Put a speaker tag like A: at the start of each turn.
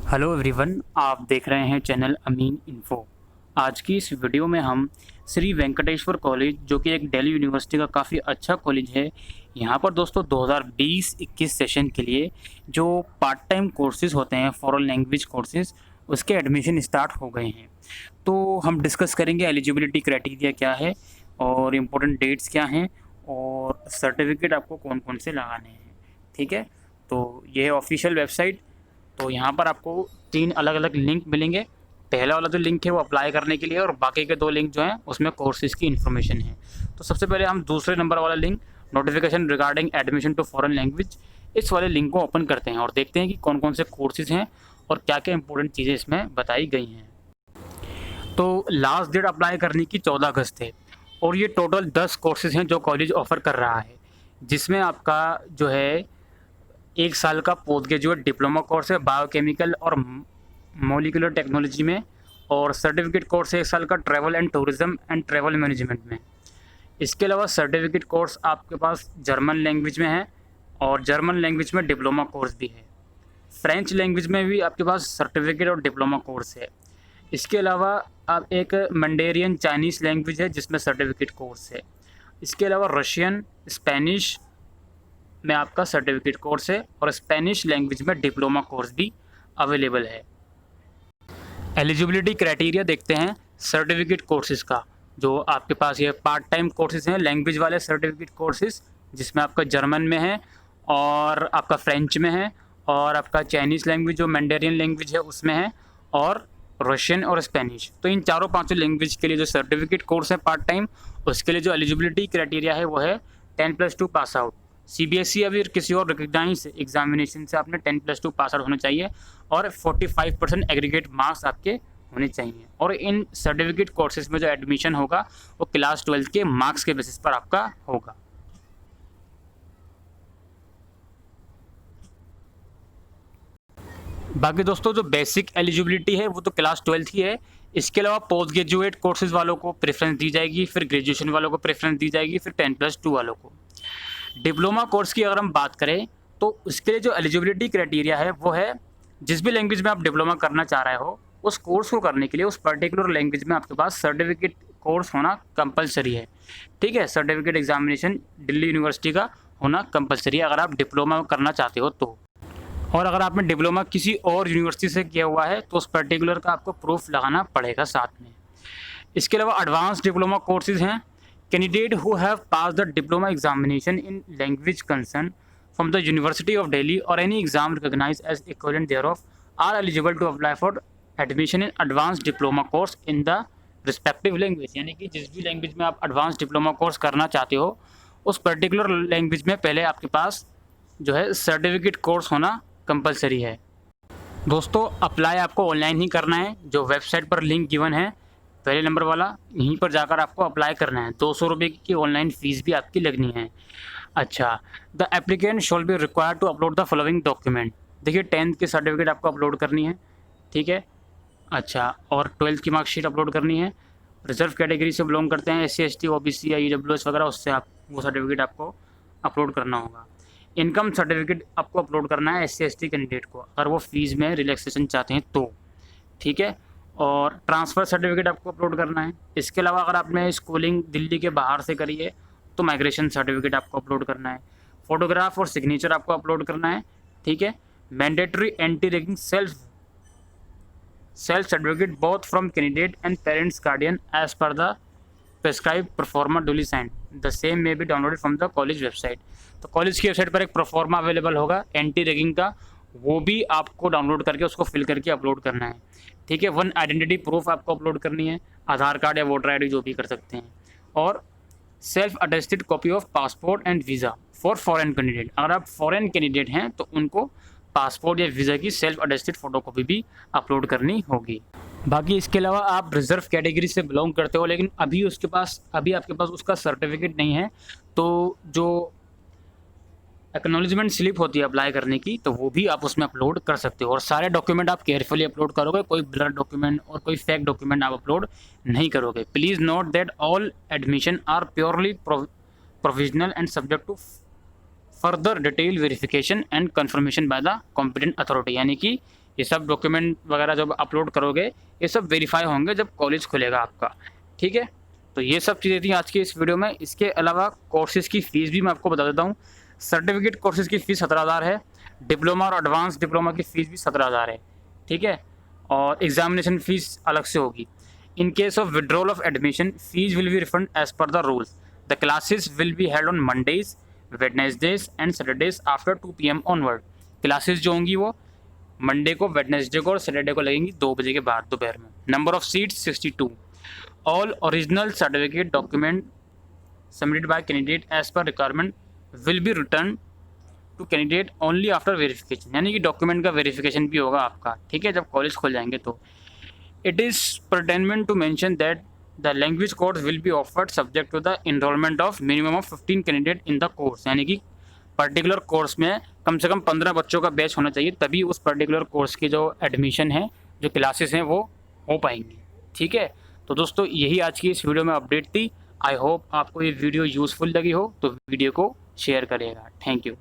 A: Hello everyone, आप देख रहे हैं चैनल अमीन इन्फो। आज की इस वीडियो में हम श्री वेंकटेश्वर कॉलेज, जो कि एक दिल्ली यूनिवर्सिटी का काफ़ी अच्छा कॉलेज है, यहाँ पर दोस्तों 2020-21 सेशन के लिए जो पार्ट टाइम कोर्सेज़ होते हैं फॉरेन लैंग्वेज कोर्सेज़, उसके एडमिशन स्टार्ट हो गए हैं। तो हम डिस्कस करेंगे एलिजिबिलिटी क्राइटेरिया क्या है और इम्पोर्टेंट डेट्स क्या हैं और सर्टिफिकेट आपको कौन कौन से लगाने हैं। ठीक है, तो ये है ऑफिशियल वेबसाइट। तो यहाँ पर आपको 3 अलग अलग लिंक मिलेंगे। पहला वाला जो लिंक है वो अप्लाई करने के लिए, और बाकी के 2 लिंक जो हैं उसमें कोर्सेज़ की इन्फॉर्मेशन है। तो सबसे पहले हम दूसरे नंबर वाला link, notification regarding admission to foreign language, इस वाले लिंक को ओपन करते हैं और देखते हैं कि कौन कौन से कोर्सेज़ हैं और क्या क्या इंपॉर्टेंट चीज़ें इसमें बताई गई हैं। तो लास्ट डेट अप्लाई करने की 14 अगस्त है और ये टोटल 10 कोर्सेज़ हैं जो कॉलेज ऑफ़र कर रहा है, जिसमें आपका जो है 1 साल का पोस्ट ग्रेजुएट डिप्लोमा कोर्स है बायोकेमिकल और मॉलिक्यूलर टेक्नोलॉजी में, और सर्टिफिकेट कोर्स है 1 साल का travel and tourism and travel management में। इसके अलावा सर्टिफिकेट कोर्स आपके पास जर्मन लैंग्वेज में है और जर्मन लैंग्वेज में डिप्लोमा कोर्स भी है। फ्रेंच लैंग्वेज में भी आपके पास सर्टिफिकेट और डिप्लोमा कोर्स है। इसके अलावा आप एक मंडेरियन चाइनीज़ लैंग्वेज है जिसमें सर्टिफिकेट कोर्स है। इसके अलावा रशियन, स्पेनिश में आपका सर्टिफिकेट कोर्स है और स्पेनिश लैंग्वेज में डिप्लोमा कोर्स भी अवेलेबल है। एलिजिबिलिटी क्राइटेरिया देखते हैं सर्टिफिकेट कोर्सेज़ का। जो आपके पास ये पार्ट टाइम कोर्सेज़ हैं लैंग्वेज वाले सर्टिफिकेट कोर्सेज़, जिसमें आपका जर्मन में है और आपका फ्रेंच में है और आपका चाइनीज़ लैंग्वेज जो मैंडेरियन लैंग्वेज है उसमें है, और रशियन और स्पेनिश। तो इन चारों पाँचों लैंग्वेज के लिए जो सर्टिफिकेट कोर्स है पार्ट टाइम, उसके लिए जो एलिजिबिलिटी क्राइटेरिया है वो है 10+2 पास आउट। सीबीएसई या फिर किसी और रिकग्नाइज एग्जामिनेशन से आपने 10+2 पास आउट होना चाहिए और 45% एग्रीगेट मार्क्स आपके होने चाहिए। और इन सर्टिफिकेट कोर्सेज में जो एडमिशन होगा वो क्लास 12 के मार्क्स के बेसिस पर आपका होगा। बाकी दोस्तों जो बेसिक एलिजिबिलिटी है वो तो क्लास 12 ही है। इसके अलावा पोस्ट ग्रेजुएट कोर्सेज वालों को प्रेफरेंस दी जाएगी, फिर ग्रेजुएशन वालों को प्रेफरेंस दी जाएगी, फिर 10+2 वालों को। डिप्लोमा कोर्स की अगर हम बात करें तो उसके लिए जो एलिजिबिलिटी क्राइटेरिया है वो है जिस भी लैंग्वेज में आप डिप्लोमा करना चाह रहे हो उस कोर्स को करने के लिए उस पर्टिकुलर लैंग्वेज में आपके पास सर्टिफिकेट कोर्स होना कंपलसरी है। ठीक है, सर्टिफिकेट एग्जामिनेशन दिल्ली यूनिवर्सिटी का होना कंपलसरी है अगर आप डिप्लोमा करना चाहते हो तो। और अगर आपने डिप्लोमा किसी और यूनिवर्सिटी से किया हुआ है तो उस पर्टिकुलर का आपको प्रूफ लगाना पड़ेगा साथ में। इसके अलावा एडवांस डिप्लोमा कोर्सेज हैं। Candidate who have pass the diploma examination in language concern from the university of Delhi और any exam recognise as equivalent thereof are eligible to apply for admission in advance diploma course in the respective language. यानी कि जिस भी language में आप advance diploma course करना चाहते हो उस पर्टिकुलर लैंग्वेज में पहले आपके पास जो है सर्टिफिकेट कोर्स होना कंपलसरी है। दोस्तों अप्लाई आपको ऑनलाइन ही करना है, जो वेबसाइट पर लिंक गिवन है पहले नंबर वाला, यहीं पर जाकर आपको अप्लाई करना है। 200 रुपये की ऑनलाइन फ़ीस भी आपकी लगनी है। अच्छा, the applicant shall be required to upload the following document. देखिए 10th की सर्टिफिकेट आपको अपलोड करनी है, ठीक है। अच्छा, और 12th की मार्कशीट अपलोड करनी है। रिजर्व कैटेगरी से बिलोंग करते हैं SC ST OBC या EWS वगैरह, उससे आप वो सर्टिफिकेट आपको अपलोड करना होगा। इनकम सर्टिफिकेट आपको अपलोड करना है SC ST कैंडिडेट को, अगर वो फीस में रिलैक्सेशन चाहते हैं तो, ठीक है। और ट्रांसफ़र सर्टिफिकेट आपको अपलोड करना है। इसके अलावा अगर आपने स्कूलिंग दिल्ली के बाहर से करी है तो माइग्रेशन सर्टिफिकेट आपको अपलोड करना है। फ़ोटोग्राफ और सिग्नेचर आपको अपलोड करना है, ठीक है। Mandatory anti ragging self certificate both from candidate and parents guardian as per the prescribe proforma duly signed, the same may be downloaded from the college website. तो college की website पर एक proforma available होगा anti ragging का, वो भी आपको download करके उसको फिल करके अपलोड करना है, ठीक है। 1 आइडेंटिटी प्रूफ आपको अपलोड करनी है, आधार कार्ड या वोटर ID जो भी कर सकते हैं। और self attested copy of passport and visa for foreign candidate. अगर आप फॉरेन कैंडिडेट हैं तो उनको पासपोर्ट या वीज़ा की सेल्फ अटेस्टेड फ़ोटोकॉपी भी अपलोड करनी होगी। बाकी इसके अलावा आप रिज़र्व कैटेगरी से बिलोंग करते हो लेकिन अभी आपके पास उसका सर्टिफिकेट नहीं है, तो जो एक्नॉलेजमेंट स्लिप होती है अप्लाई करने की, तो वो भी आप उसमें अपलोड कर सकते हो। और सारे डॉक्यूमेंट आप केयरफुली अपलोड करोगे, कोई ब्लर डॉक्यूमेंट और कोई फेक डॉक्यूमेंट आप अपलोड नहीं करोगे। Please note that all admission are purely provisional and subject to further detail verification and confirmation by the competent authority. यानी कि ये सब डॉक्यूमेंट वगैरह जब अपलोड करोगे ये सब वेरीफाई होंगे जब कॉलेज खुलेगा आपका, ठीक है। तो ये सब चीज़ें थी आज की इस वीडियो में। इसके अलावा कोर्सेज़ की फ़ीस भी मैं आपको बता देता हूँ। सर्टिफिकेट कोर्सेज़ की फ़ीस 17,000 है, डिप्लोमा और एडवांस डिप्लोमा की फ़ीस भी 17,000 है, ठीक है। और एग्जामिनेशन फ़ीस अलग से होगी। In case of withdrawal of admission, fees will be refund as per the rules. The classes will be held on Mondays, Wednesdays and Saturdays after 2 PM onward. Classes जो होंगी वो मंडे को, Wednesday को और Saturday को लगेंगी 2 बजे के बाद दोपहर में। Number of seats 62। All original certificate document submitted by candidate as per requirement will be return to candidate only after verification. यानी कि डॉक्यूमेंट का वेरिफिकेशन भी होगा आपका, ठीक है, जब कॉलेज खुल जाएंगे तो। It is pertinent to mention that the language course will be offered subject to the enrollment of minimum of 15 candidate in the course। यानी कि पर्टिकुलर कोर्स में कम से कम 15 बच्चों का बैच होना चाहिए, तभी उस पर्टिकुलर कोर्स की जो एडमिशन है, जो क्लासेस हैं वो हो पाएंगी, ठीक है। तो दोस्तों यही आज की इस वीडियो में अपडेट थी। आई होप आपको ये वीडियो यूज़फुल लगी हो, तो वीडियो को शेयर करिएगा। Thank you.